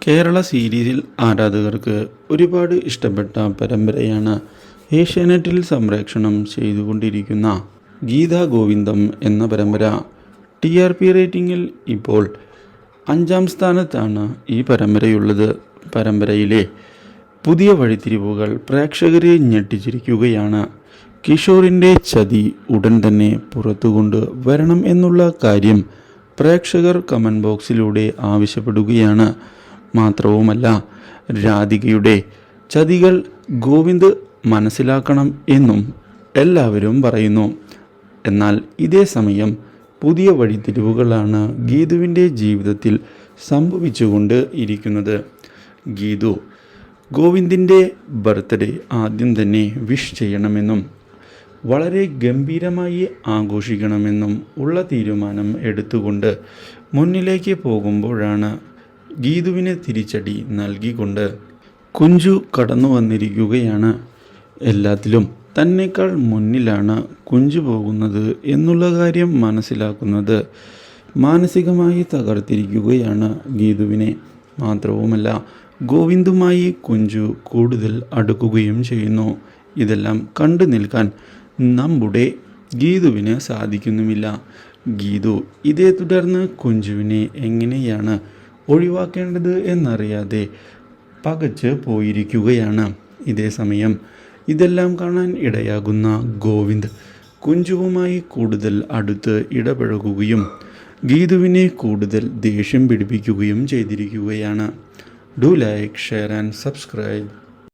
Kerala serial ആരാധകർക്ക് ഒരുപാട് ഇഷ്ടപ്പെട്ട പരമ്പരയാണ് ഏഷ്യാനെറ്റിൽ സംപ്രേഷണം ചെയ്തുകൊണ്ടിരിക്കുന്ന ഗീതാ ഗോവിന്ദം എന്ന പരമ്പര. TRP റേറ്റിംഗിൽ ഇപ്പോൾ 5ാം സ്ഥാനത്താണ് ഈ പരമ്പരയുള്ളത്. പരമ്പരയിലെ പുതിയ വഴിത്തിരിവുകൾ പ്രേക്ഷകരെ ഞെട്ടിച്ചിരിക്കുകയാണ്. കിഷോറിൻ്റെ ചതി ഉടൻ തന്നെ പുറത്തു കൊണ്ട് വരണം എന്നുള്ള കാര്യം പ്രേക്ഷകർ കമൻറ്റ് ബോക്സിലൂടെ ആവശ്യപ്പെടുകയാണ്. മാത്രവുമല്ല, രാധികയുടെ ചതികൾ ഗോവിന്ദ് മനസ്സിലാക്കണം എന്നും എല്ലാവരും പറയുന്നു. എന്നാൽ ഇതേ സമയം പുതിയ വഴിത്തിരിവുകളാണ് ഗീതുവിൻ്റെ ജീവിതത്തിൽ സംഭവിച്ചുകൊണ്ട് ഇരിക്കുന്നത്. ഗീതു ഗോവിന്ദിൻ്റെ ബർത്ത്ഡേ ആദ്യം തന്നെ വിഷ് ചെയ്യണമെന്നും വളരെ ഗംഭീരമായി ആഘോഷിക്കണമെന്നും ഉള്ള തീരുമാനം എടുത്തുകൊണ്ട് മുന്നിലേക്ക് പോകുമ്പോഴാണ് ഗീതുവിനെ തിരിച്ചടി നൽകിക്കൊണ്ട് കുഞ്ചു കടന്നു വന്നിരിക്കുകയാണ്. എല്ലാത്തിലും തന്നെക്കാൾ മുന്നിലാണ് കുഞ്ചു പോകുന്നത് എന്നുള്ള കാര്യം മനസ്സിലാക്കുന്നത് മാനസികമായി തകർത്തിരിക്കുകയാണ് ഗീതുവിനെ. മാത്രവുമല്ല, ഗോവിന്ദുമായി കുഞ്ചു കൂടുതൽ അടുക്കുകയും ചെയ്യുന്നു. ഇതെല്ലാം കണ്ടു നിൽക്കാൻ നമ്മുടെ ഗീതുവിന് സാധിക്കുന്നുമില്ല. ഗീതു ഇതേ തുടർന്ന് കുഞ്ചുവിനെ എങ്ങനെയാണ് ഒഴിവാക്കേണ്ടത് എന്നറിയാതെ പകച്ച് പോയിരിക്കുകയാണ്. ഇതേ സമയം ഇതെല്ലാം കാണാൻ ഇടയാകുന്ന ഗോവിന്ദ് കുഞ്ചുവുമായി കൂടുതൽ അടുത്ത് ഇടപഴകുകയും ഗീതുവിനെ കൂടുതൽ ദേഷ്യം പിടിപ്പിക്കുകയും ചെയ്തിരിക്കുകയാണ്. Do like, share and subscribe.